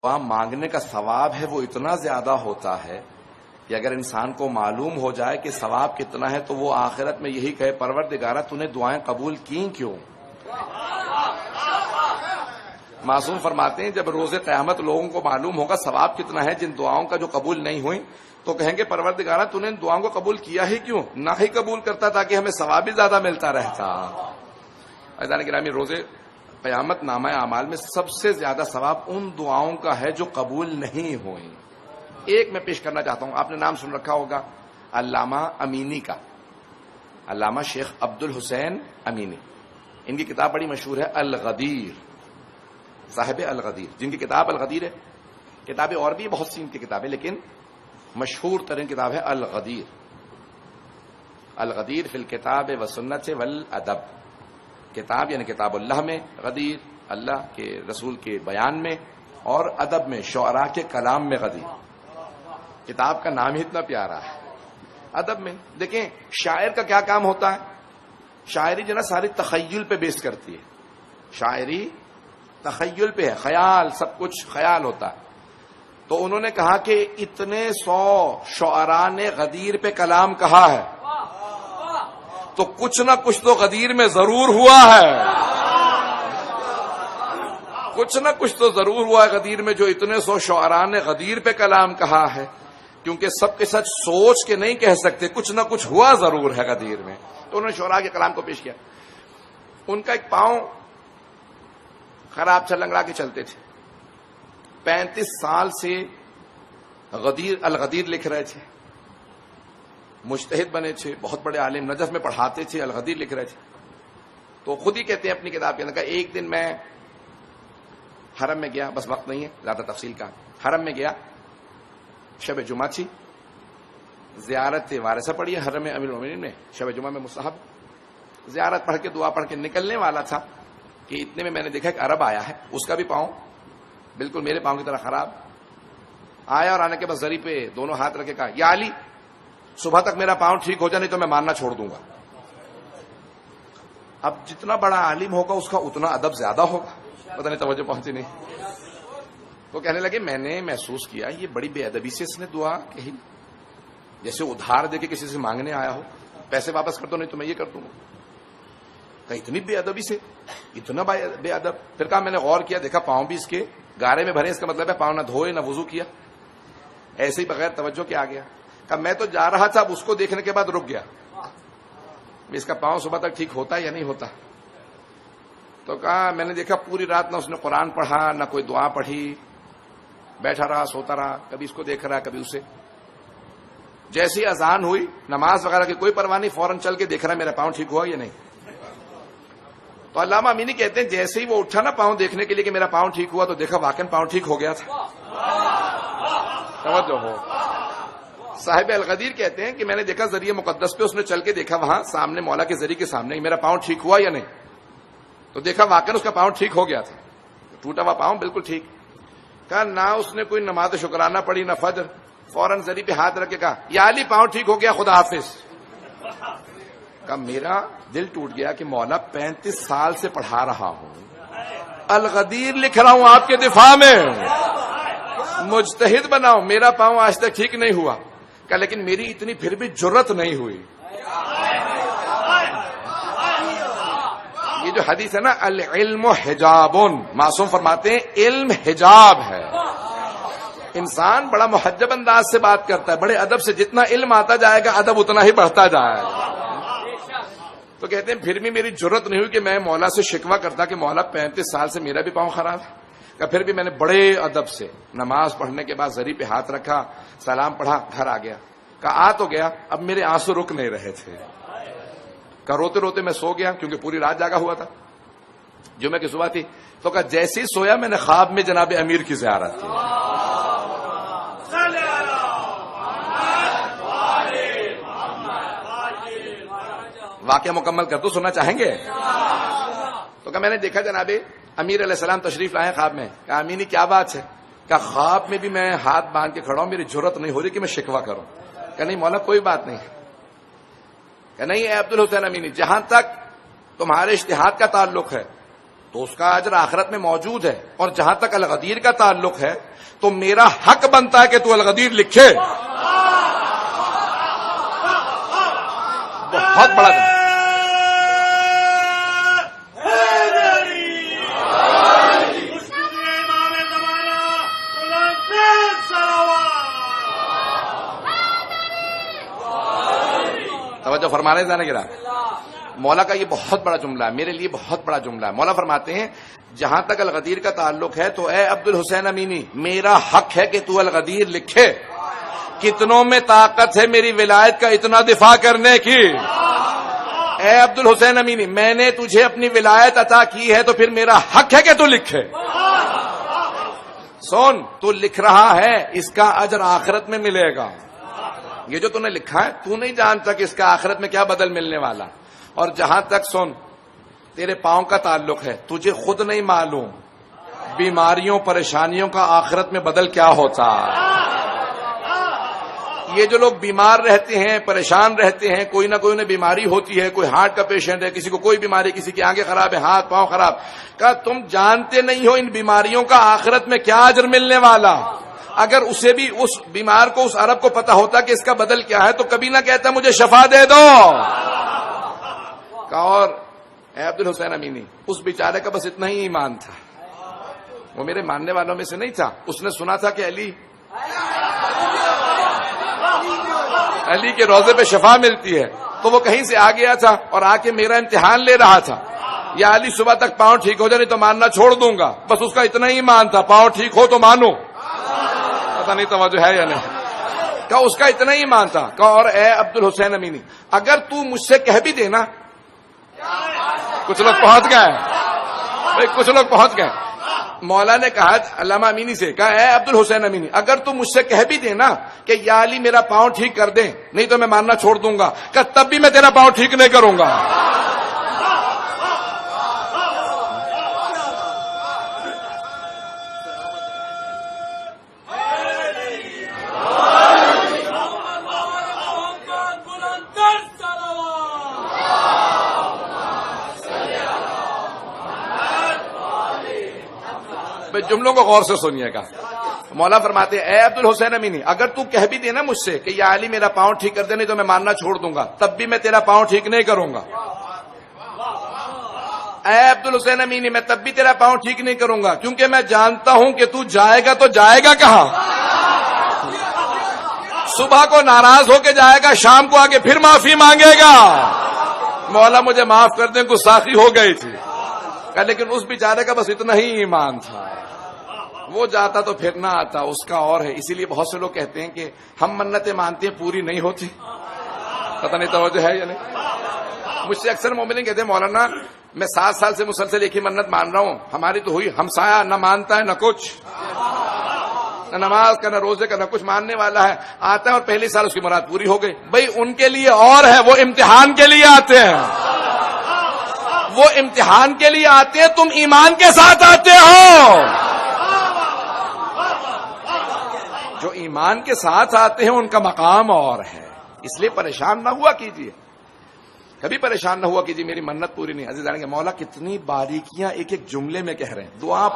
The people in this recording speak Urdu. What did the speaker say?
دعا مانگنے کا ثواب ہے وہ اتنا زیادہ ہوتا ہے کہ اگر انسان کو معلوم ہو جائے کہ ثواب کتنا ہے تو وہ آخرت میں یہی کہے پروردگارہ تو نے دعائیں قبول کیں کیوں؟ معصوم فرماتے ہیں جب روز قیامت لوگوں کو معلوم ہوگا ثواب کتنا ہے جن دعاؤں کا جو قبول نہیں ہوئی تو کہیں گے پروردگارہ تو نے ان دعاؤں کو قبول کیا ہی کیوں؟ نہ ہی قبول کرتا تاکہ ہمیں ثواب بھی زیادہ ملتا رہتا۔ عزیزان گرامی، روز قیامت نامہ اعمال میں سب سے زیادہ ثواب ان دعاؤں کا ہے جو قبول نہیں ہوئی۔ ایک میں پیش کرنا چاہتا ہوں، آپ نے نام سن رکھا ہوگا علامہ امینی کا، علامہ شیخ عبد الحسین امینی۔ ان کی کتاب بڑی مشہور ہے الغدیر، صاحب الغدیر، جن کی کتاب الغدیر ہے۔ کتابیں اور بھی بہت سی ان کی کتابیں، لیکن مشہور ترین کتاب ہے الغدیر۔ الغدیر فی الکتاب و سنت والادب، کتاب یعنی کتاب اللہ میں، غدیر اللہ کے رسول کے بیان میں، اور ادب میں شعراء کے کلام میں غدیر۔ کتاب کا نام ہی اتنا پیارا ہے۔ ادب میں دیکھیں شاعر کا کیا کام ہوتا ہے، شاعری جو نا ساری تخیل پہ بیس کرتی ہے، شاعری تخیل پہ ہے، خیال، سب کچھ خیال ہوتا ہے۔ تو انہوں نے کہا کہ اتنے 100 شعراء نے غدیر پہ کلام کہا ہے تو کچھ نہ کچھ تو غدیر میں ضرور ہوا ہے، کچھ نہ کچھ تو ضرور ہوا ہے غدیر میں، جو اتنے 100 شعراء نے غدیر پہ کلام کہا ہے، کیونکہ سب کے سچ سوچ کے نہیں کہہ سکتے، کچھ نہ کچھ ہوا ضرور ہے غدیر میں۔ تو انہوں نے شعراء کے کلام کو پیش کیا۔ ان کا ایک پاؤں خراب لنگڑا کے چلتے تھے، 35 سال سے غدیر الغدیر لکھ رہے تھے، مجتہد بنے تھے، بہت بڑے عالم، نجف میں پڑھاتے تھے، الغدیر لکھ رہے تھے۔ تو خود ہی کہتے ہیں اپنی کتاب کے اندر، ایک دن میں حرم میں گیا، بس وقت نہیں ہے زیادہ تفصیل کا، حرم میں گیا، شب جمعہ تھی، زیارت وارثہ پڑھی ہے حرم میں امیر المومنین میں، شب جمعہ میں مستحب، زیارت پڑھ کے دعا پڑھ کے نکلنے والا تھا کہ اتنے میں نے دیکھا ایک عرب آیا ہے، اس کا بھی پاؤں بالکل میرے پاؤں کی طرح خراب آیا، اور آنے کے بعد زری پہ دونوں ہاتھ رکھے کہا یا علی صبح تک میرا پاؤں ٹھیک ہو جائے نہیں تو میں ماننا چھوڑ دوں گا۔ اب جتنا بڑا عالم ہوگا اس کا اتنا ادب زیادہ ہوگا، پتہ نہیں توجہ پہنچی نہیں۔ تو کہنے لگے میں نے محسوس کیا یہ بڑی بے ادبی سے اس نے دعا کہی، جیسے ادھار دے کے کسی سے مانگنے آیا ہو، پیسے واپس کر دو نہیں تو میں یہ کر دوں گا۔ کہ اتنی بے ادبی سے، اتنا بے ادب۔ پھر کہا میں نے غور کیا، دیکھا پاؤں بھی اس کے گارے میں بھرے، اس کا مطلب ہے پاؤں نہ دھوئے نہ وضو کیا، ایسے ہی بغیر توجہ کے آ گیا۔ کہ میں تو جا رہا تھا، اب اس کو دیکھنے کے بعد رک گیا، اس کا پاؤں صبح تک ٹھیک ہوتا ہے یا نہیں ہوتا۔ تو کہا میں نے دیکھا پوری رات نہ اس نے قرآن پڑھا نہ کوئی دعا پڑھی، بیٹھا رہا سوتا رہا، کبھی اس کو دیکھ رہا کبھی اسے۔ جیسی اذان ہوئی، نماز وغیرہ کی کوئی پرواہ نہیں، فوراً چل کے دیکھ رہا میرا پاؤں ٹھیک ہوا یا نہیں۔ تو علامہ امینی کہتے ہیں جیسے ہی وہ اٹھا نا پاؤں دیکھنے کے لیے کہ میرا پاؤں ٹھیک ہوا، تو دیکھا واقعی پاؤں ٹھیک ہو گیا تھا۔ توجہ ہو۔ صاحب الغدیر کہتے ہیں کہ میں نے دیکھا ذریعہ مقدس پہ اس نے چل کے دیکھا وہاں سامنے مولا کے ذریعے کے سامنے میرا پاؤں ٹھیک ہوا یا نہیں، تو دیکھا واقعی اس کا پاؤں ٹھیک ہو گیا تھا، ٹوٹا ہوا پاؤں بالکل ٹھیک۔ کہا نہ اس نے کوئی نماز شکرانہ پڑھی نہ فجر، فوراً ذریعے پہ ہاتھ رکھ کے کہا یا علی پاؤں ٹھیک ہو گیا، خدا حافظ۔ کہا میرا دل ٹوٹ گیا کہ مولا 35 سال سے پڑھا رہا ہوں، الغدیر لکھ رہا ہوں آپ کے دفاع میں، مجتہد بناؤ، میرا پاؤں آج تک ٹھیک نہیں ہوا۔ کہ لیکن میری اتنی پھر بھی جرت نہیں ہوئی۔ یہ جو حدیث ہے نا العلم حجاب، معصوم فرماتے ہیں علم حجاب ہے۔ انسان بڑا محجب انداز سے بات کرتا ہے، بڑے ادب سے، جتنا علم آتا جائے گا ادب اتنا ہی بڑھتا جائے گا۔ تو کہتے ہیں پھر بھی میری جرت نہیں ہوئی کہ میں مولا سے شکوہ کرتا کہ مولا 35 سال سے میرا بھی پاؤں خراب ہے۔ کہ پھر بھی میں نے بڑے ادب سے نماز پڑھنے کے بعد زری پہ ہاتھ رکھا، سلام پڑھا، گھر آ گیا۔ کہا آ تو گیا، اب میرے آنسو رک نہیں رہے تھے۔ کہ روتے روتے میں سو گیا کیونکہ پوری رات جاگا ہوا تھا، جمعہ کی صبح تھی۔ تو کہا جیسے ہی سویا میں نے خواب میں جناب امیر کی زیارت کی۔ واقعہ مکمل کر دو، سننا چاہیں گے؟ تو کہا میں نے دیکھا جناب امیر علیہ السلام تشریف لائے خواب میں۔ کہا امینی کیا بات ہے؟ کہا خواب میں بھی میں ہاتھ باندھ کے کھڑا ہوں، میری جرت نہیں ہو رہی کہ میں شکوہ کروں۔ کہ نہیں مولا کوئی بات نہیں۔ کہ نہیں اے عبد الحسین امینی، جہاں تک تمہارے اجتہاد کا تعلق ہے تو اس کا اجر آخرت میں موجود ہے. اور جہاں تک الغدیر کا تعلق ہے تو میرا حق بنتا ہے کہ تو الغدیر لکھے. بہت بڑا توجہ فرما رہے جانے گرا. مولا کا یہ بہت بڑا جملہ ہے، میرے لیے بہت بڑا جملہ ہے. مولا فرماتے ہیں جہاں تک الغدیر کا تعلق ہے تو اے عبد الحسین امینی میرا حق ہے کہ تو الغدیر لکھے. کتنوں میں طاقت ہے میری ولایت کا اتنا دفاع کرنے کی؟ اے عبد الحسین امینی میں نے تجھے اپنی ولایت عطا کی ہے تو پھر میرا حق ہے کہ تو لکھے. سن، تو لکھ رہا ہے، اس کا اجر آخرت میں ملے گا. یہ جو تو نے لکھا ہے تو نہیں جانتا کہ اس کا آخرت میں کیا بدل ملنے والا. اور جہاں تک سن تیرے پاؤں کا تعلق ہے، تجھے خود نہیں معلوم بیماریوں پریشانیوں کا آخرت میں بدل کیا ہوتا. یہ جو لوگ بیمار رہتے ہیں، پریشان رہتے ہیں، کوئی نہ کوئی انہیں بیماری ہوتی ہے، کوئی ہارٹ کا پیشنٹ ہے، کسی کو کوئی بیماری، کسی کی آنکھیں خراب ہے، ہاتھ پاؤں خراب، کہا تم جانتے نہیں ہو ان بیماریوں کا آخرت میں کیا اجر ملنے والا. اگر اسے بھی، اس بیمار کو، اس عرب کو پتا ہوتا کہ اس کا بدل کیا ہے تو کبھی نہ کہتا مجھے شفا دے دو. اور اے عبد الحسین امینی اس بیچارے کا بس اتنا ہی ایمان تھا، وہ میرے ماننے والوں میں سے نہیں تھا. اس نے سنا تھا کہ علی کے روضے پہ شفا ملتی ہے تو وہ کہیں سے آ گیا تھا اور آ کے میرا امتحان لے رہا تھا. یا علی صبح تک پاؤں ٹھیک ہو جائے نہیں تو ماننا چھوڑ دوں گا. بس اس کا اتنا ہی ایمان تھا، پاؤں ٹھیک ہو تو مانو. پتہ نہیں توجہ ہے یا نہیں. کہا اس کا اتنا ہی ایمان تھا. کہا اور اے عبد الحسین امینی اگر تو مجھ سے کہہ بھی دینا، کچھ لوگ پہنچ گئے بھائی، کچھ لوگ پہنچ گئے. مولا نے کہا علامہ امینی سے، کہا اے عبد الحسین امینی اگر تم مجھ سے کہہ بھی دینا کہ یا علی میرا پاؤں ٹھیک کر دے نہیں تو میں ماننا چھوڑ دوں گا، کہ تب بھی میں تیرا پاؤں ٹھیک نہیں کروں گا. جملوں کو غور سے سنیے گا. مولا فرماتے ہیں اے عبد الحسین امینی اگر تو کہہ بھی دینا مجھ سے کہ یا علی میرا پاؤں ٹھیک کر دے نہیں تو میں ماننا چھوڑ دوں گا، تب بھی میں تیرا پاؤں ٹھیک نہیں کروں گا. اے عبد الحسین امینی میں تب بھی تیرا پاؤں ٹھیک نہیں کروں گا کیونکہ میں جانتا ہوں کہ تو جائے گا تو جائے گا کہاں. صبح کو ناراض ہو کے جائے گا، شام کو آگے پھر معافی مانگے گا. مولا مجھے معاف کر دیں، گستاخی ہو گئی تھی. لیکن اس بیچارے کا بس اتنا ہی ایمان تھا، وہ جاتا تو پھر نہ آتا، اس کا اور ہے. اسی لیے بہت سے لوگ کہتے ہیں کہ ہم منتیں مانتے ہیں پوری نہیں ہوتی. پتہ نہیں توجہ ہے یا نہیں. مجھ سے اکثر مومنین کہتے ہیں مولانا میں 7 سال سے مسلسل ایک ہی منت مان رہا ہوں، ہماری تو ہوئی. ہمسایہ نہ مانتا ہے نہ کچھ، نہ نماز کا نہ روزے کا نہ کچھ ماننے والا ہے، آتا ہے اور پہلی سال اس کی مراد پوری ہو گئی. بھائی ان کے لیے اور ہے، وہ امتحان کے لیے آتے ہیں، وہ امتحان کے لیے آتے ہیں، تم ایمان کے ساتھ آتے ہو. جو ایمان کے ساتھ آتے ہیں ان کا مقام اور ہے. اس لیے پریشان نہ ہوا کیجیے، کبھی پریشان نہ ہوا کیجیے میری منت پوری نہیں. عزیزان کے مولا کتنی باریکیاں ایک ایک جملے میں کہہ رہے ہیں. دعا